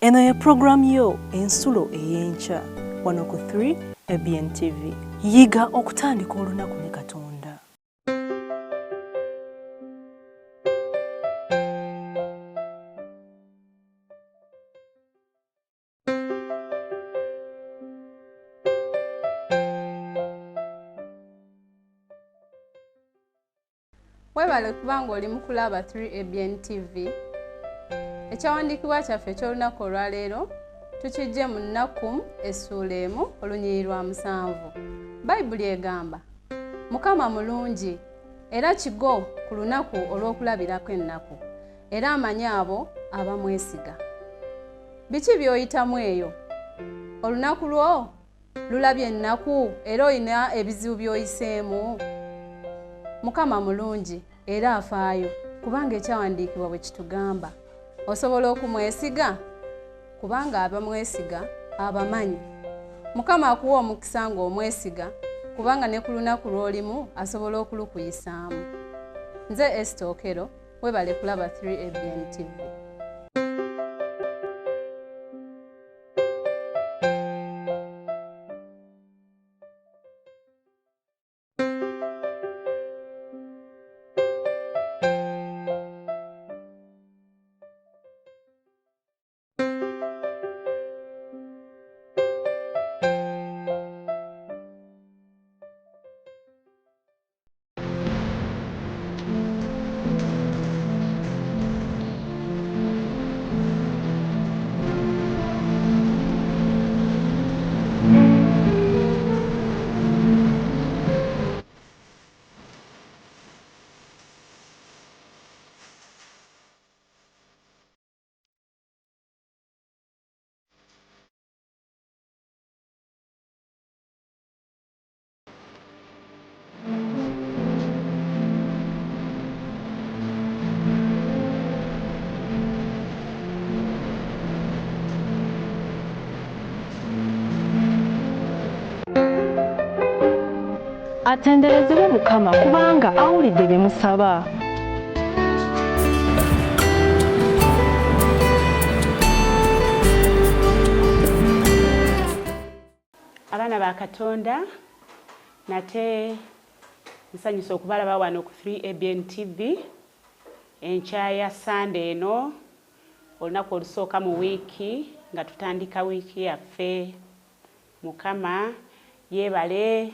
Eno ye program yo ensulo ey'enkya wano ku 3 ABN TV. Yiga okutandika olunaku ne Katonda. Webale kubanga oli mu kulaba 3 ABN TV. Ekyawandiikibwa kyaffe eky'olunaku olwaleero tukijje mu Nnakku essuula emu olunyiriri lwa 7. Bayibuli egamba Mukama mulungi era kigo ku lunaku olw'okulabirako ennaku era amanyi abo abamwesiga. Biki by'oyitamu eyo? Olunaku lwo lulabye ennaku era olina ebizibu by'oyiseemu? Mukama mulungi era afaayo kubanga ekyawandiikibwa bwe kitugamba. Osobola okumwesiga kubanga abamwesiga abamanyi. Mukama akuwa omukisa ng'omwesiga kubanga ne ku lunaku lw'olimu asobola okulukuyisaamu. Nze Esther Okero, webale kulaba 3 ABN TV. Atenderezebwe Mukama kubanga awulidde bye musaba. Abaana ba Katonda nate nsanyusa okubalaba wano ku 3 ABN TV enkya ya Sunday eno olunaku olusooka mu wiiki nga tutandika wiiki yaffe. Mukama yeebale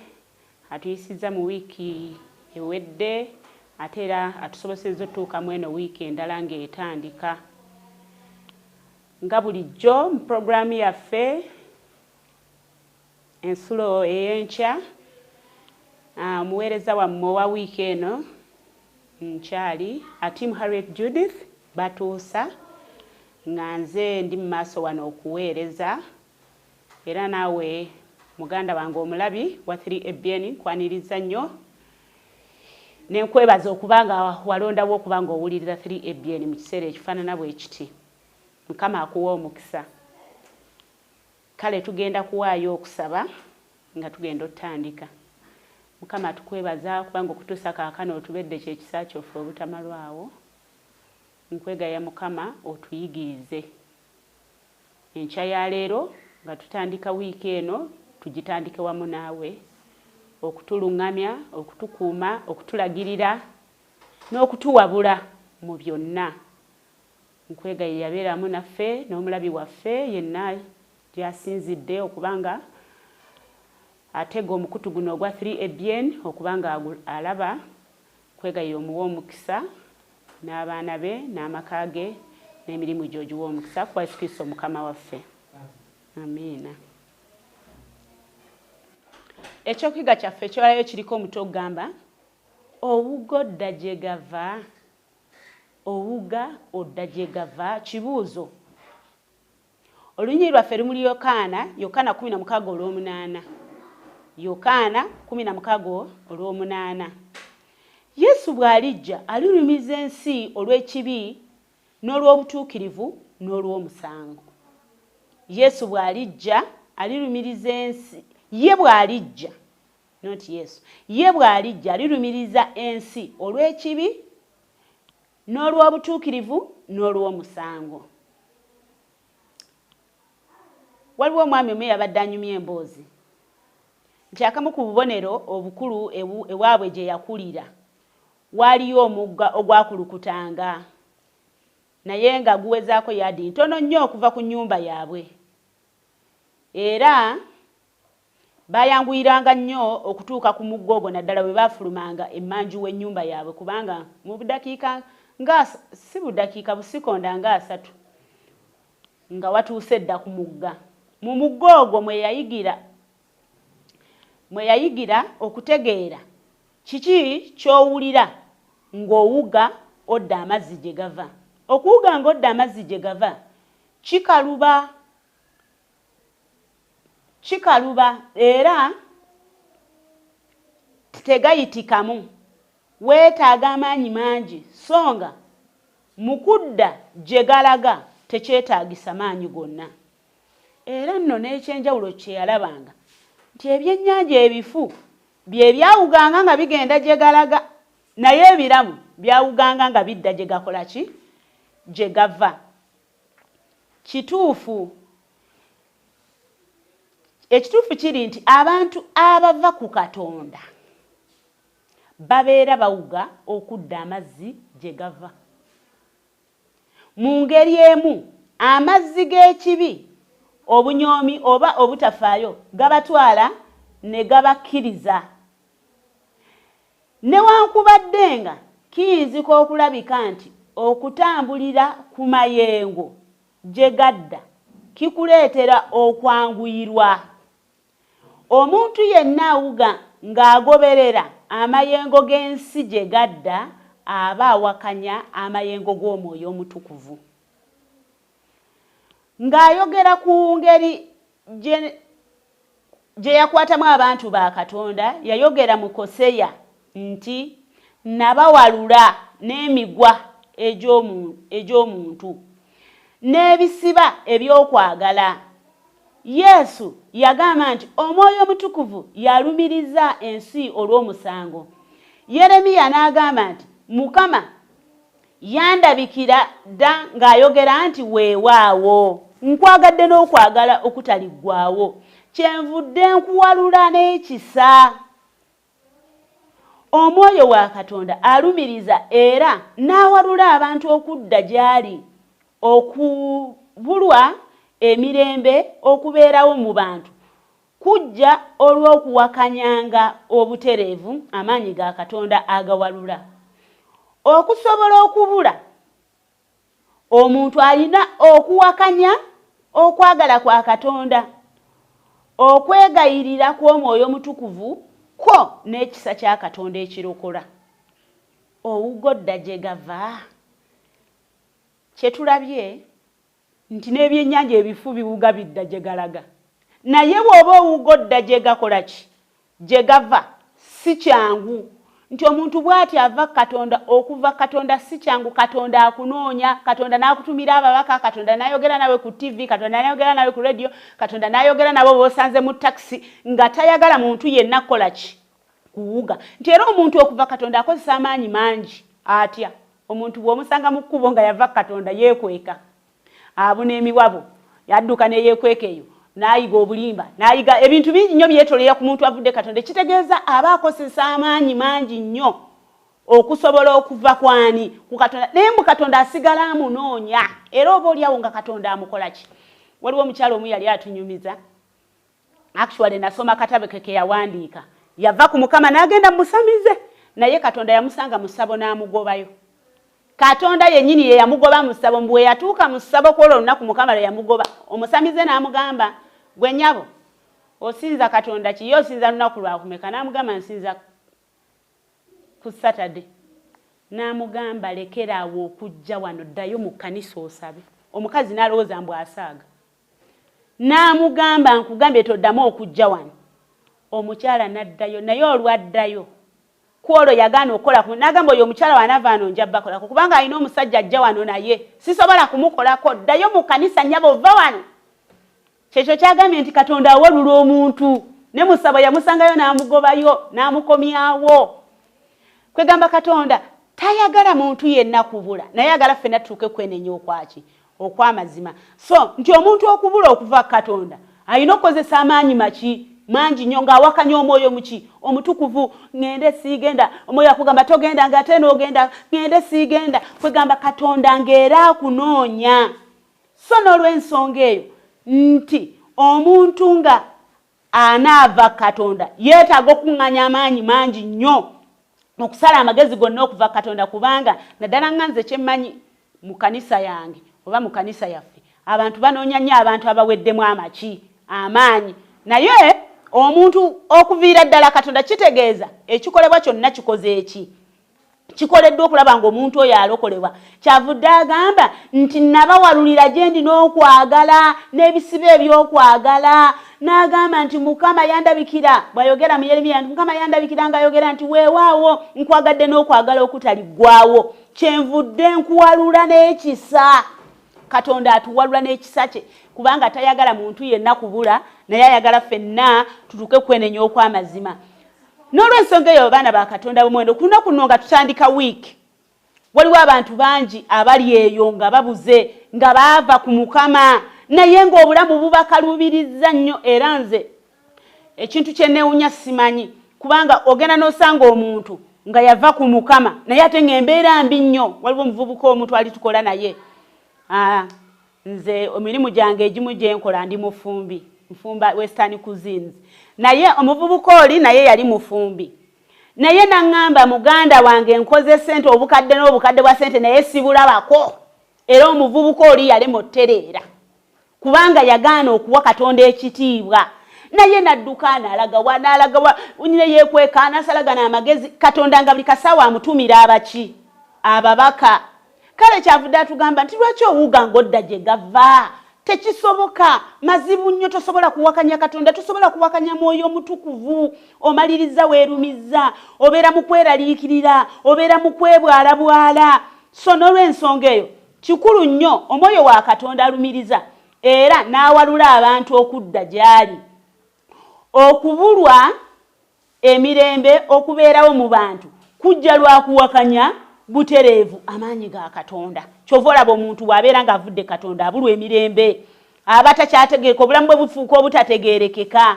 atuyisiza mu wiiki ewedde ate era atusobosezza otuukamu eno wiiki endala ng'etandika. Nga bulijjo mu puroguraamu yaffe ensulo ey'enkya omuweereza wammwe owa wiiki eno nkyali Atimu Harriet Judith batuusa nga nze ndi mu maaso wano okuweereza era naawe muganda wange omulabi wa 3 ABN kwaniriza nnyo nenkwebaza okubanga walondawo okubanga owulirira 3 ABN mu kiseera ekifaanana bwe kiti. Mukama akuwa omukisa. Kale tugenda kuwaayo okusaba nga tugenda otandika. Mukama tukwebaza kubanga okutuusa kaakano otubedde kyekisa kyoffe obutamalwawo. Nkwegaya Mukama otuyigirize. Enkya ya leero nga tutandika wiiki eno tugitandike wamu naawe okutulungamya, okutukuuma, okutulagirira n'okutuwabula mu byonna. Nkwegaya yabeeramu naffe n'omulabi waffe yenna gyasinzidde okubanga atega omukutu guno ogwa 3 ABN okubanga alaba. Nkwegaya omuwa omukisa n'abaana be n'amaka ge n'emirimu gy'ogiwa omukisa kwa Yesu Kristo Mukama waffe. Amiina. Ekyokuyiga kyaffe ekyolayo kiriko omutwe ogamba owuga odda gye gava. Owuga odda gye gava. Kibuuzo. Olunyiriri lwaffe lumuli Yokaana 16:8. Yokaana 16:8. Yesu bw'alijja alirumiza ensi olw'ekibi n'olw'obutuukirivu n'olw'omusango. Yesu bw'alijja alirumiriza ensi. Ye bw'alijja, not Yesu. Ye bw'alijja alirumiriza ensi olw'ekibi n'olw'obutuukirivu n'olw'omusango. waliwo omwami omu yabadde anyumya emboozi nti akamu ku bubonero obukulu ewaabwe gye yakulira waaliyo omugga ogwakulukutanga naye nga guwezaako yaadi ntono nnyo okuva ku nnyumba yaabwe era bayanguyiranga nnyo okutuuka ku mugga ogwo naddala bwe baafulumanga emmanju w'ennyumba yaabwe kubanga mu budakiika si budakiika busikonda nga 3 nga watuuse dda ku mugga. Mu mugga ogwo mwe yayigira okutegeera kiki ky'owulira ng'owuga odda amazzi gye gava. Okuwuga ng'odda amazzi gye gava kikaluba era tegayitikamu, weetaaga amaanyi mangi so nga mu kudda gye galaga tekyetaagisa maanyi gonna. Era nno n'ekyenjawulo kye yalabanga nti ebyennyanja ebifu bye byawuganga nga bigenda gye galaga naye ebiramu byawuganga nga bidda gye gakola ki gye gava. Ekituufu kiri nti abantu abava ku Katonda babeera bawuga okudda amazzi gye gava. Mu ngeri emu amazzi g'ekibi obunyoomi oba obutafaayo gabatwala ne gabakkiriza. Newankubadde nga kiyinzika okulabika nti okutambulira ku mayengo gye gadda kikuleetera okwanguyirwa. Omuntu yenna awuga ng'agoberera amayengo g'ensi gye gadda aba awakanya amayengo g'Omwoyo Omutukuvu. Ng'ayogera ku ngeri gye yakwatamu abantu ba Katonda yayogera mu Koseya nti nabawalula n'emigwa egy'omuntu n'ebisiba eby'okwagala. Yesu yagamba nti Omwoyo Omutukuvu yalumiriza ensi olw'omusango. Yeremiya n'agamba nti Mukama yandabikira dda ng'ayogera nti weewaawo nkwagadde n'okwagala okutaliggwaawo kyenvudde nkuwalula n'ekisa. Omwoyo wa Katonda alumiriza era n'awalula abantu okudda gy'ali, okubulwa emirembe okubeerawo mu bantu kujja olw'okuwakanyanga obutereevu amaanyi ga Katonda agawalula. Okusobola okubula omuntu alina okuwakanya okwagala kwa Katonda, okwegayirira kw'Omwoyo Omutukuvu ko n'ekisa kya Katonda ekirokola. Owugodda gye gava. Kyetulabye nti n'ebyennyanja ebifu biwuga bidda gye galaga. Naye bw'oba owugodda gye gakola ki gye gava si kyangu. Nti omuntu bw'ati ava Katonda, okuva Katonda si kyangu. Katonda akunoonya, Katonda n'akutumira ababaka, Katonda n'ayogera nawe ku TV, Katonda n'ayogera nawe ku radio, Katonda n'ayogera nawe bw'osanze mu taxi nga tayagala muntu yenna kukola ki kuwuga. Nti era omuntu okuva Katonda akozesa amaanyi mangi atya. Omuntu bw'omusanga mu kkubo nga yava Katonda yeekweka, abuna emiwabo, yadduka ne yeekweka eyo, n'ayiga obulimba, n'ayiga ebintu bingi nnyo byetolera ku muntu avudde Katonda. Kitegeeza aba akozesa amaanyi mangi nnyo okusobola okuva kwani ku Katonda. Naye mu Katonda asigala amunoonya era oba oliawo nga Katonda amukola ki. Waliwo omukyalo omu yali atunyumiza, actually nasoma katabo ke yawandiika. Yava ku Mukama n'agenda musamize, naye Katonda yamusanga mu ssabo n'amugobayo. Katonda yennyini ye yamugoba mu ssabo. Bwe yatuuka mu ssabo kw'olwo olunaku Mukama lwe yamugoba, omusamize n'amugamba, gwe nnyabo osinza Katonda ki? Ye osinza lunaku lwakumeka? N'amugamba nsinza ku Saturday. N'amugamba lekeraawo okujja wano, ddayo mu kkanisa osabe. Omukazi n'alowooza mbu asaaga. N'amugamba nkugambye toddamu okujja wano. Omukyala n'addayo, naye olwaddayo kw'olwo yagaana okukola. N'agamba oyo omukyala wanaava wano nja bakolako kubanga alina omusajja ajja wano naye sisobola kumukolako, ddayo mu kkanisa nnyabo ova wano. Kyekyo kyagambye nti Katonda awalula omuntu. Ne mu ssabo yamusangayo n'amugobayo n'amukomyawo. Kwegamba Katonda tayagala muntu yenna kubula, naye ayagala ffenna tutuuke kwenenya okwaki okw'amazima. So nti omuntu okubula okuva Katonda ayina okukozesa amaanyi maki mangi nnyo ng'awakanya omwoyo muki omutukuvu. Ngende siigenda, omwoyo akugamba togenda ng'ate n'ogenda, ngende siigenda, kwegamba Katonda ng'era akunoonya. So n'olw'ensonga eyo nti omuntu nga anaava Katonda yeetaaga okuŋŋanya amaanyi mangi nnyo okusala amagezi gonna okuva Katonda, kubanga naddala nganze kyemmanyi mu kanisa yange oba mu kanisa yaffe abantu banoonya nnyo abantu abaweddemu amaanyi. Naye omuntu okuviira ddala Katonda kitegeeza ekikolebwa kyonna kikoze eki, kikoleddwa okulaba ng'omuntu oyo alokolebwa. Kyavudde agamba nti nabawalulira gye ndi n'okwagala n'ebisibo ebyokwagala, n'agamba nti Mukama yandabikira, bw'ayogera mu Yeremiya nti Mukama yandabikira ng'ayogera nti weewaawo nkwagadde n'okwagala okutaliggwaawo, kyenvudde nkuwalula n'ekisa. Katonda atuwalula n'ekisa kye kubanga tayagala muntu yenna kubula, naye ayagala ffenna tutuuke kwenenya okw'amazima. N'olw'ensonga eyo abaana ba Katonda b'omuwendo, kuno kuno nga tutandika wiiki waliwo abantu bangi abali eyo nga babuze nga baava ku Mukama, naye ng'obulamu bubakalubiriza nnyo. Era nze ekintu kye neewunya simanyi, kubanga ogenda n'osanga omuntu nga yava ku Mukama naye ate ng'embeera mbi nnyo. Waliwo omuvubuka omu twali tukola naye, nze emirimu gyange egimu gye nkola ndi mufumbi, nfumba Western Cuisines, naye omuvubuka oli naye yali mufumbi. Naye naŋŋamba muganda wange nkoze ssente obukadde n'obukadde bwa ssente naye sibulabako. Era omuvubuka oli yali muttereera kubanga yagaana okuwa Katonda ekitiibwa. Naye nadduka n'alaga wa n'alaga wa, nyine yeekweka anasalagana amagezi. Katonda nga buli kasaawa amutumira abaki? Ababaka. Kale kyavudde atugamba nti lwaki owuga ng'odda gye gava? Tekisoboka, mazibu nnyo, tosobola kuwakanya Katonda, tosobola kuwakanya Mwoyo Mutukuvu. Omaliriza weerumiza, obeera mu kweraliikirira, obeera mu kwebwalabwala. So n'olw'ensonga eyo kikulu nnyo Omwoyo wa Katonda alumiriza era n'awalula abantu okudda gy'ali. Okubulwa emirembe okubeerawo mu bantu kujja lwa kuwakanya butereevu amaanyi ga Katonda. Kyova olaba omuntu bw'abeera ng'avudde Katonda abulwa emirembe, aba takyategeereka, obulamu bwe bufuuka obutategeerekeka.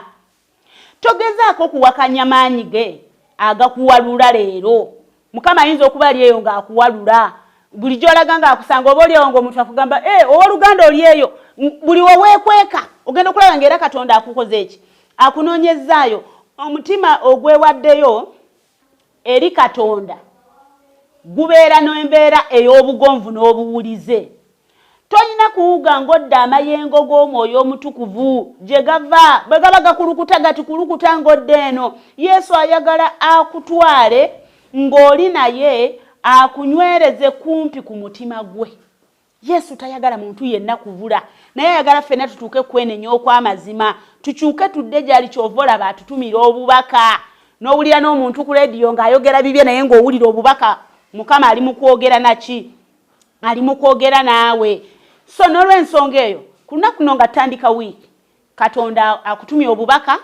Togezaako kuwakanya maanyi ge agakuwalula leero. Mukama ayinza okuba ali eyo ng'akuwalula. Bulijjo olaga ng'akusanga oba oliawo ng'omuntu akugamba owooluganda oli eyo, buli weweekweka ogenda okulaba ng'era Katonda akukoze eki? Akunoonyezaayo. Omutima ogwewaddeyo eri Katonda gubeera n'embeera ey'obugonvu n'obuwulize. Tolina kuwuga ng'odda amayengo g'Omwoyo Omutukuvu gye gava, bwe gaba gakulukuta gati kulukuta ng'odda eno. Yesu ayagala akutwale ng'oli naye akunywereze kumpi ku mutima gwe. Yesu tayagala muntu yenna kubula, naye ayagala ffenna tutuuke kwenenya okw'amazima, tukyuke tudde gy'ali. Kyova olaba atutumira obubaka, n'owulira n'omuntu ku leediyo ng'ayogera bibye naye ng'owulira obubaka Mukama ali mu kwogera naki? Ali mu kwogera naawe. So n'olw'ensonga eyo ku lunaku kuno nga tutandika wiiki, Katonda akutumye obubaka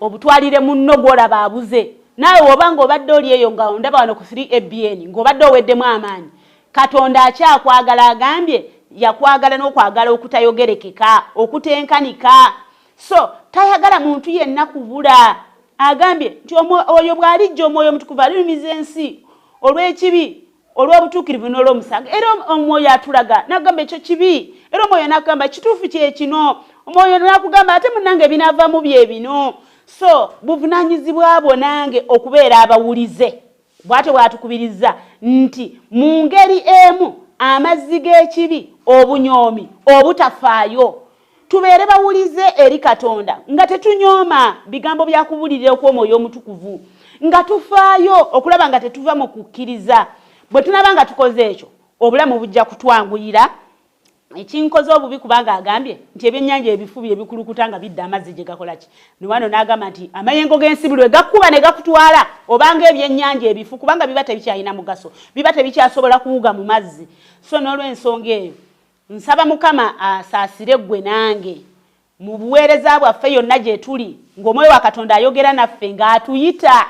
obutwalire munno gw'olaba abuze. Naawe woba ng'obadde oli eyo nga ondaba wano ku 3ABN ng'obadde oweddemu amaanyi, Katonda akyakwagala, agambye yakwagala n'okwagala okutayogerekeka, okutenkanika. So tayagala muntu yenna kubula. Agambye nti oyo bw'alijja Omwoyo Omutukuvu alirumiza ensi olw'ekibi, olw'obutuukirivu n'olw'omusango. Era Omwoyo atulaga n'agamba ekyo kibi, era Omwoyo n'agamba ekituufu kye kino. Omwoyo n'akugamba ate munnange binaavamu bye bino. So buvunaanyizibwa bwo nange okubeera abawulize. Bw'atyo bw'atukubiriza nti mu ngeri emu amazzi g'ekibi, obunyoomi, obutafaayo, tubeere bawulize eri Katonda nga tetunyooma bigambo bya kubulirira okw'Omwoyo Omutukuvu, nga tufaayo okulaba nga tetuva mu kukkiriza. Bwe tunaba nga tukoze ekyo, obulamu bujja kutwanguyira. Ekinkoze obubi kubanga agambye nti ebyennyanja ebifu bye bikulukuta nga bidda amazzi gye gakola ki. Ne wano n'agamba nti amayengo g'ensi buli lwe gakkuba ne gakutwala obanga ebyennyanja ebifu, kubanga biba tebikyalina mugaso, biba tebikyasobola kuwuga mu mazzi. So n'olw'ensonga eyo nsaba Mukama asaasire ggwe nange mu buweereza bwaffe yonna gye tuli, ng'Omwoyo wa Katonda ayogera naffe ng'atuyita.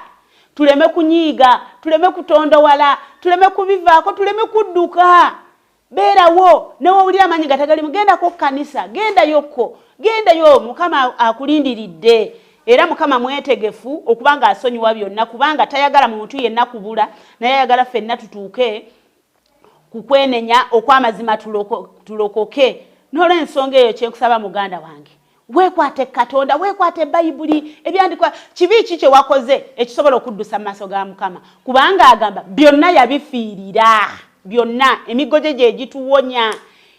Tuleme kunyiiga, tuleme kutondowala, tuleme kubivaako, tuleme kudduka. beerawo newawulira amanyi gatagali mugendako kanisa gendayo Mukama akulindiridde era Mukama mwetegefu okubanga asonyiwa byonna kubanga tayagala muntu yenna kubula naye ayagala ffenna tutuuke kukwenenya okwamazima tulokoke n'olw'ensonga eyo kyenkusaba muganda wange weekwate Katonda weekwate Bayibuli ebyandikwa kibi kye wakoze ekisobola okuddusa mu maaso ga Mukama kubanga agamba byonna yabifiirira byonna emigoje gye gituwonya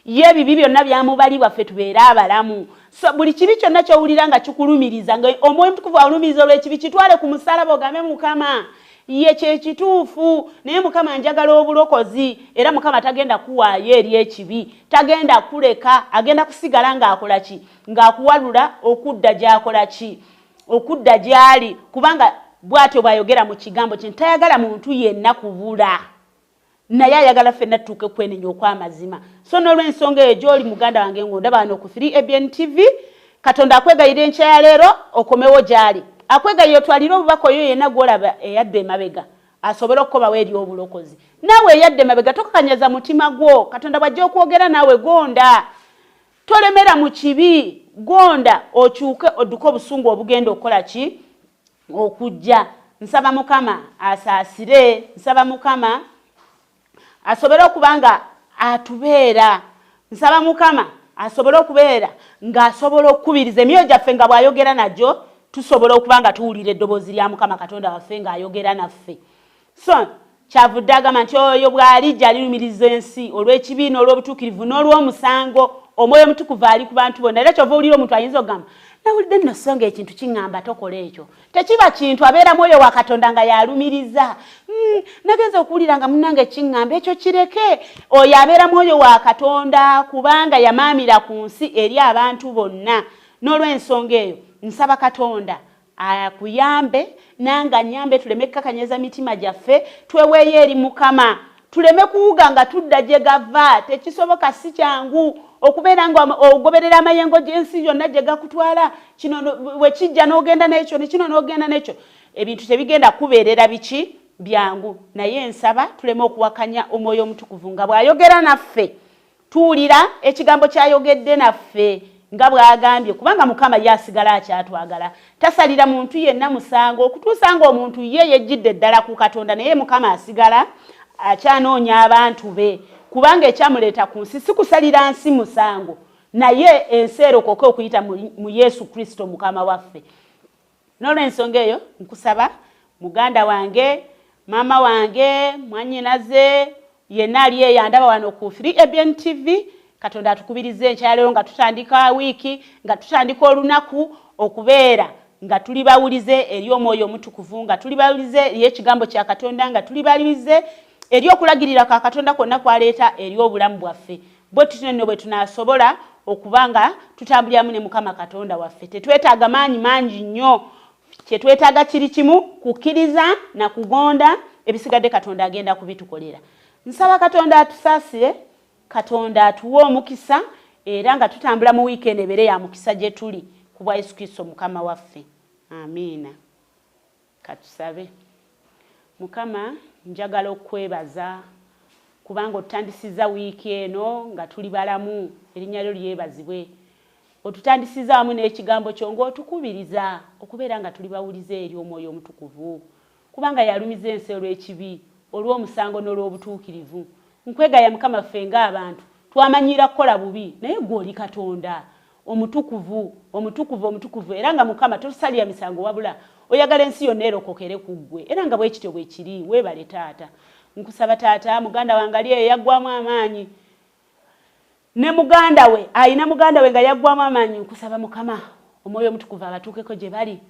ye bibi byonna byamubalibwa ffe tubeera abalamu so buli kibi kyonna kyowulira nga kikulumiriza nga Omwoyo Mutukuvu alumiriza olw'ekibi kitwale ku musalaba ogambe Mukama ye kyekituufu naye Mukama njagala obulokozi era Mukama tagenda kuwaayo eri ekibi tagenda kuleka agenda kusigala ng'akola ki ng'akuwalula okudda gy'akola ki okudda gy'ali kubanga bw'atyo bw'ayogera mu kigambo kye tayagala muntu yenna kubula naye ayagala ffenna tutuuke kwenenya okw'amazima so n'olw'ensonga eyo gy'oli muganda wange ng'ondaba wano ku 3ABN TV Katonda akwegayira enkya ya leero okomewo gy'ali akwegayira otwalire obubaka oyo yenna gw'olaba eyadde emabega asobole okukobawo eri obulokozi naawe eyadde emabega tokakanyaza mutima gwo Katonda bw'ajja okwogera naawe gonda tolemera mu kibi gonda okyuke odduke obusungu obugenda okukola ki okujja nsaba Mukama asaasire nsaba Mukama asobole okubanga atubeera nsaba Mukama asobole okubeera ng'asobola okukubiriza emyoyo gyaffe nga bw'ayogera najjo tusobola okubanga tuwulira eddoboozi lya Mukama Katonda waffe ng'ayogera naffe so kyavudde agamba nti oyo bw'alijja alirumiriza ensi olw'ekibiina olw'obutuukirivu n'olw'omusango Omwoyo Mutukuvu ali ku bantu bonna era kyova owulira omuntu ayinza okugamba nawulidde nno so nga ekintu kiŋŋamba tokola ekyo tekiba kintu abeera mwoyo wa Katonda nga yalumiriza nagenza okuwulira nga munnange kiŋŋamba ekyo kireke oyo abeera mwoyo wa Katonda kubanga yamaamira ku nsi eri abantu bonna n'olw'ensonga eyo nsaba Katonda akuyambe nanga nyambe tuleme kukakanyeza mitima gyaffe tweweeyo eri Mukama tuleme kuwuga nga tudda gye gava tekisoboka si kyangu okubeera nga ogoberera amayengo gy'ensi yonna gye gakutwala kino wekijja n'ogenda n'ekyo ne kino n'ogenda n'ekyo ebintu tebigenda kubeerera biki byangu naye nsaba tuleme okuwakanya Omwoyo Omutukuvu nga bw'ayogera naffe tuwulira ekigambo ky'ayogedde naffe nga bw'agambye kubanga Mukama yasigala akyatwagala tasalira muntu yenna musango okutuusa nga omuntu ye yejjidde ddala ku Katonda naye Mukama asigala akyanoonya abantu be kubanga ekyamuleeta ku nsi si kusalira nsi musango naye ensi erokoke okuyita mu Yesu Kristo Mukama waffe n'olw'ensonga eyo nkusaba muganda wange maama wange mwannyinaze yenna ali eyandaba wano ku 3ABN TV Katonda atukubirize enkyaleero nga tutandika wiiki nga tutandika olunaku okubeera nga tuli bawulize eri Omwoyo Omutukuvu nga tuli bawulize eri ekigambo kya Katonda nga tuli bawulize eri okulagirira kwa Katonda kwonna kwaleeta eri obulamu bwaffe bwe tutyo nno bwe tunaasobola okubanga tutambuliramu ne Mukama Katonda waffe tetwetaaga maanyi mangi nnyo kye twetaaga kiri kimu kukkiriza na kugonda ebisigadde Katonda agenda kubitukolera nsaba Katonda atusaasire Katonda atuwe omukisa era nga tutambula mu weekend ebere ya mukisa gye tuli ku bwa Yesu Kristo Mukama waffe amiina katusabe Mukama njagala okwebaza kubanga otutandisiza wiiki eno nga tuli balamu erinnya lyo lyebazibwe otutandisiza wamu n'ekigambo kyo ng'otukubiriza okubeera nga tuli bawulize eri Omwoyo Omutukuvu kubanga yalumiza ensi olw'ekibi olw'omusango n'olw'obutuukirivu nkwegaya Mukama ffe ng'abantu twamanyira kukola bubi naye gw'oli Katonda omutukuvu era nga Mukama totusalira misango wabula oyagala ensi yonna erokokere ku ggwe era nga bwe kityo bwe kiri weebale taata nkusaba taata muganda wange ali eyo yaggwamu amaanyi ne muganda we ayina muganda we nga yaggwamu amaanyi nkusaba Mukama Omwoyo Omutukuvu abatuukeko gye bali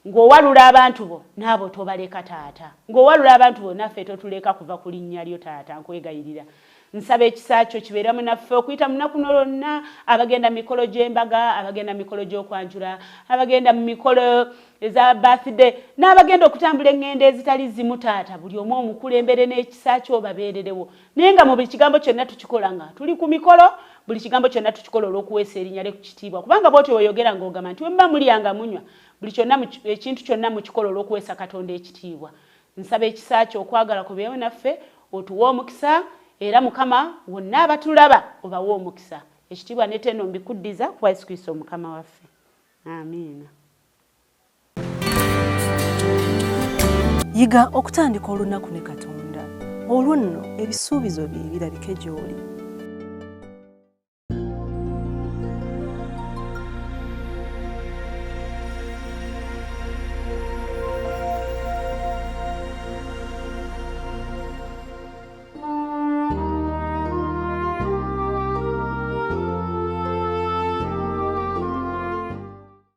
ng'owalula abantu bo n'abo tobaleka taata ng'owalula abantu bo naffe totuleka kuva ku linnya lyo taata nkwegayirira nsaba ekisa kyo kibeeramu naffe okuyita mu nnaku lonna abagenda mu mikolo gy'embaga abagenda mu mikolo gy'okwanjula abagenda mu mikolo eza birthday n'abagenda okutambula eŋŋendo ezitali zimu taata buli omu omukulembere n'ekisa kyo babeererewo naye nga mu buli kigambo kyonna tukikola nga tuli ku mikolo buli kigambo kyonna tukikola olw'okuweesa erinnya lye ku kitiibwa kubanga bw'otyo oyogera ng'ogamba nti wemba mulyanga munywa buli kyonna ekintu kyonna mu kikola olw'okuweesa Katonda ekitiibwa nsaba ekisa kyo okwagala kubeewo naffe otuwe omukisa era Mukama wonna abatulaba obawa omukisa. Ekitiibwa n'ettendo mbikuddiza ku Yesu Kristo Mukama waffe. Amiina. Yiga okutandika olunaku ne Katonda. Olwo nno ebisuubizo bye birabike gy'oli.